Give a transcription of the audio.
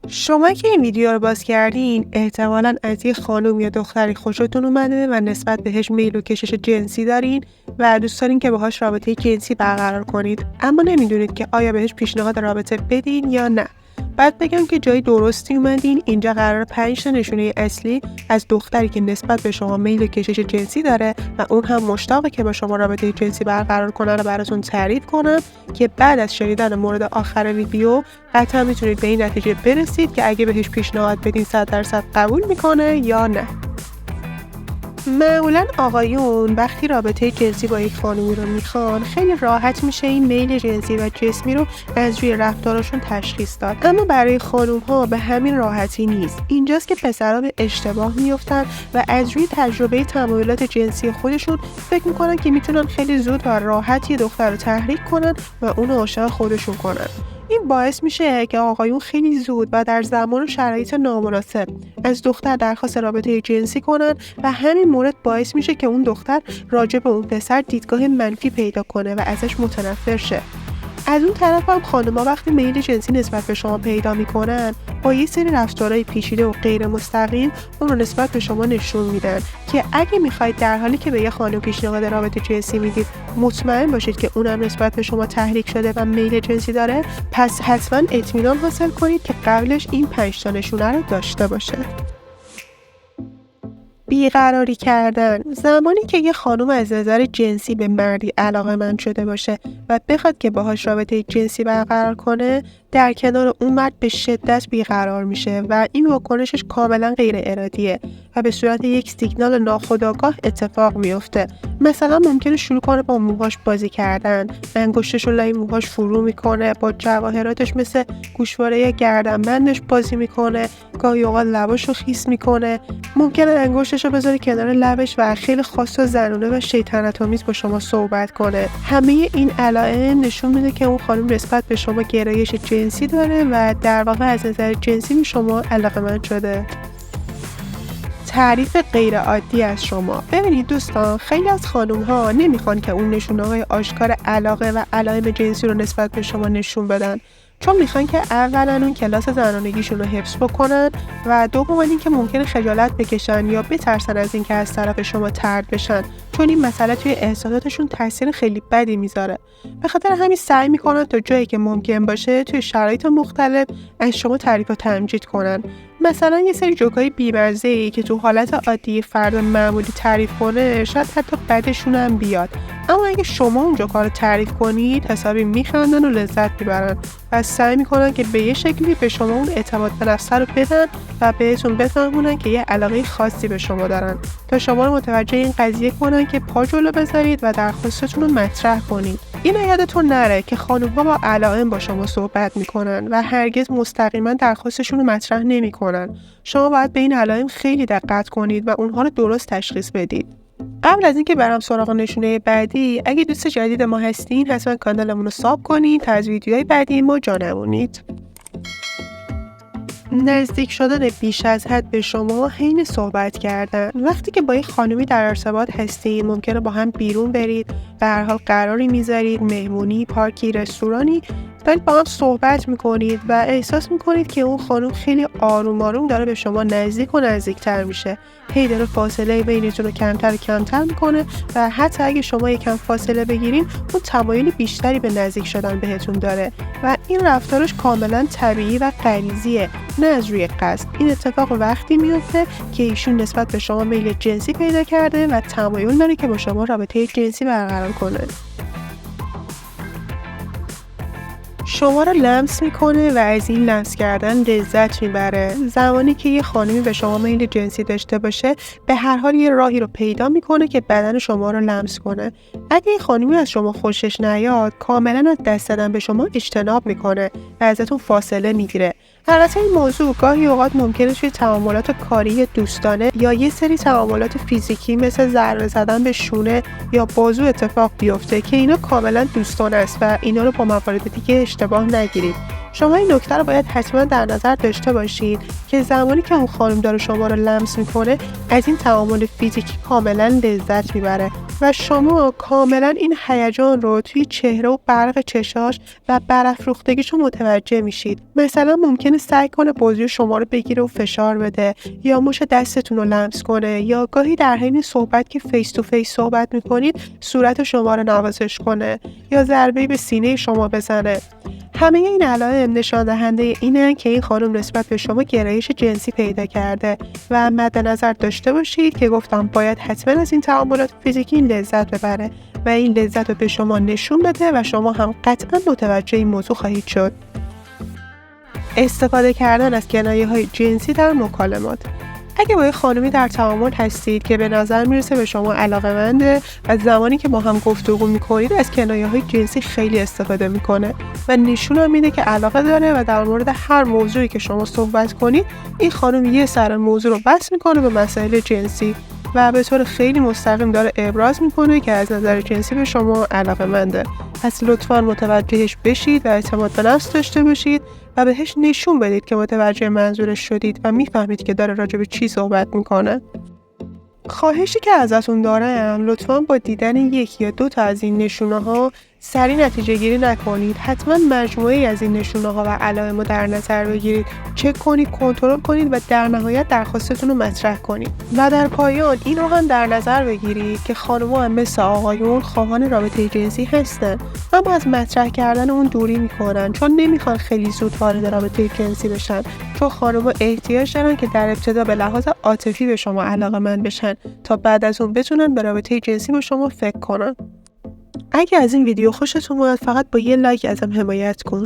شما که این ویدیو رو باز کردین احتمالاً از یه خانم یا دختری خوشتون اومده و نسبت بهش میل و کشش جنسی دارین و دوست دارین که باهاش رابطه جنسی برقرار کنید، اما نمیدونید که آیا بهش پیشنهاد رابطه بدین یا نه. بعد بگم که جای درستی اومدین. اینجا قرار 5 تا نشونه اصلی از دختری که نسبت به شما میل و کشش جنسی داره و اون هم مشتاقه که با شما رابطه جنسی برقرار کنه رو براتون تعریف کنم که بعد از شنیدن مورد آخر ویدیو قطعا میتونید به این نتیجه برسید که اگه بهش پیشنهاد بدین 100% قبول میکنه یا نه. معمولا آقایون وقتی رابطه جنسی با یک خانومی رو میخوان خیلی راحت میشه این میل جنسی و جسمی رو از روی رفتارشون تشخیص داد، اما برای خانوم ها به همین راحتی نیست. اینجاست که پسرها به اشتباه میفتن و از روی تجربه تمایلات جنسی خودشون فکر میکنن که میتونن خیلی زود و راحت یه دختر رو تحریک کنن و اون عاشق خودشون کنن. این باعث میشه که آقایون خیلی زود و در زمان و شرایط نامناسب از دختر درخواست رابطه جنسی کنن و همین مورد باعث میشه که اون دختر راجع به اون پسر دیدگاه منفی پیدا کنه و ازش متنفر شه. از اون طرف هم خانم‌ها وقتی میل جنسی نسبت به شما پیدا میکنن با یه سری رفتارهای پیچیده و غیر مستقیم اون رو نسبت به شما نشون میدن که اگه میخواید در حالی که به یه خانم پیشنهاد رابطه جنسی میدید مطمئن باشید که اونم نسبت به شما تحریک شده و میل جنسی داره، پس حتما اطمینان حاصل کنید که قبلش این 5 تا نشونه رو داشته باشه. بیقراری کردن. زمانی که یه خانم از نظر جنسی به مردی علاقه‌مند شده باشه و بخواد که باهاش رابطه جنسی برقرار کنه، در کنار اون مرد به شدت بیقرار میشه و این واکنشش کاملا غیر ارادیه و به صورت یک سیگنال ناخودآگاه اتفاق میفته. مثلا ممکنه شروع کنه با موهاش بازی کردن، انگشتش رو لای موهاش فرو میکنه، با جواهراتش مثل گوشواره گردنبندش بازی میکنه، گاهی اوقات لباشو خیس میکنه، ممکنه انگشتش رو بذاره کنار لبش و خیلی خاص و زنونه و شیطنت‌آمیز با شما صحبت کنه. همه این علائم نشون میده که اون خانم نسبت به شما گرایش جنسی داره و در واقع از نظر جنسی به شما علاقه‌مند شده. تعریف غیر عادی از شما. ببینید دوستان، خیلی از خانم ها نمیخوان که اون نشونه های آشکار علاقه و علائم جنسی رو نسبت به شما نشون بدن، چون میخوان که اولا اون کلاس زنانگیشون رو حفظ بکنن و دوم اینکه ممکنه خجالت بکشن یا بترسن از اینکه از طرف شما طرد بشن، چون این مسئله توی احساساتشون تاثیر خیلی بدی میذاره. به خاطر همین سعی میکنن تا جایی که ممکن باشه توی شرایط مختلف از شما تعریف و تمجید کنن. مثلا یه سری جوکای بی‌مزه‌ای که تو حالت عادی فرد معمولی تعریف کنه شاید حتی بعدشون هم بیاد، اما اگه شما اون جوکا رو تعریف کنید حسابی میخندن و لذت میبرن و سعی میکنن که به یه شکلی به شما اون اعتماد به نفس رو بدن و بهتون بفهمونن که یه علاقه خاصی به شما دارن تا شما رو متوجه این قضیه کنن که پا جلو بذارید و درخواستتون رو مطرح کنید. این یادتون نره که خانم‌ها با علائم با شما صحبت میکنن و هرگز مستقیما درخواستشون رو مطرح نمیکنن. شما باید به این علائم خیلی دقت کنید و اونها رو درست تشخیص بدید. قبل از اینکه برم سراغ نشونه بعدی، اگه دوست جدید ما هستین حتما کانالمون رو ساب کنید تا از ویدیوهای بعدی ما جا نمونید. نزدیک شدن بیش از حد به شما حین صحبت کردن. وقتی که با یک خانومی در ارتباط هستین ممکنه با هم بیرون برید، به هر حال قراری میذارید، مهمونی، پارکی، رستورانی، دارید با هم صحبت میکنید و احساس میکنید که اون خانم خیلی آروم آروم داره به شما نزدیک و نزدیکتر میشه، هی داره فاصله بینتون رو کمتر و کمتر میکنه و حتی اگه شما یکم فاصله بگیرین اون تمایل بیشتری به نزدیک شدن بهتون داره و این رفتارش کاملا طبیعی و غریزیه، نه از روی قصد. این اتفاق وقتی میفته که ایشون نسبت به شما میل جنسی پیدا کرده و تمایل داره که با شما رابطه جنسی برقرار کنه. شما رو لمس میکنه و از این لمس کردن لذت میبره. زمانی که یه خانمی به شما میل جنسی داشته باشه به هر حال یه راهی رو پیدا میکنه که بدن شما رو لمس کنه. اگه یه خانمی از شما خوشش نیاد کاملا از دست دادن به شما اجتناب میکنه و ازتون فاصله میگیره. البته این موضوع گاهی اوقات ممکنه توی تعاملات کاری دوستانه یا یه سری تعاملات فیزیکی مثل ضربه زدن به شونه یا بازو اتفاق بیفته که اینا کاملا دوستانه است و اینا رو با موارد دیگه اشتباه نگیرید. شما این نکته رو باید حتما در نظر داشته باشید که زمانی که اون خانم داره شما رو لمس میکنه از این تعامل فیزیکی کاملا لذت میبره و شما کاملا این هیجان رو توی چهره و برق چشاش و برافروختگیشو متوجه میشید. مثلا ممکنه سعی کنه بازوی شما رو بگیره و فشار بده یا مش دستتون رو لمس کنه یا گاهی در حین صحبت که فیس تو فیس صحبت میکنید صورت شما رو نوازش کنه یا ضربه‌ای به سینه شما بزنه. همه این علائم نشان دهنده اینه که این خانم نسبت به شما گرایش جنسی پیدا کرده و مد نظر داشته باشید که گفتم باید حتما از این تعاملات فیزیکی لذت ببره و این لذت رو به شما نشون بده و شما هم قطعا متوجه این موضوع خواهید شد. استفاده کردن از کنایه‌های جنسی در مکالمات. اگه با یه خانمی در تعامل هستید که به نظر میرسه به شما علاقه‌منده و زمانی که با هم گفتگو میکنید از کنایه‌های جنسی خیلی استفاده میکنه و نشون میده که علاقه داره و در مورد هر موضوعی که شما صحبت کنید این خانم یه سر موضوع رو بس میکنه به مسائل جنسی و به طور خیلی مستقیم داره ابراز میکنه که از نظر جنسی به شما علاقه‌منده. پس لطفاً متوجهش بشید و اعتماد به نفس داشته باشید و بهش نشون بدید که متوجه منظورش شدید و میفهمید که داره راجع به چی صحبت میکنه. خواهشی که ازتون دارم لطفاً با دیدن یک یا دو تا از این نشونه ها سریع نتیجه گیری نکنید. حتما مجموعه‌ای از این نشونه ها و علائم رو در نظر بگیرید، چک کنید، کنترل کنید و در نهایت درخواستتون رو مطرح کنید. و در پایان این رو هم در نظر بگیرید که خانم‌ها هم مثل آقایون خواهان رابطه جنسی هستن اما از مطرح کردن اون دوری میکنن چون نمیخوان خیلی زود وارد رابطه جنسی بشن، چون خانم‌ها احتیاج دارن که در ابتدا به لحاظ عاطفی به شما علاقه‌مند بشن تا بعد از اون بتونن به رابطه جنسی با شما فکر کنن. اگه از این ویدیو خوشتون اومد فقط با یه لایک ازم حمایت کن.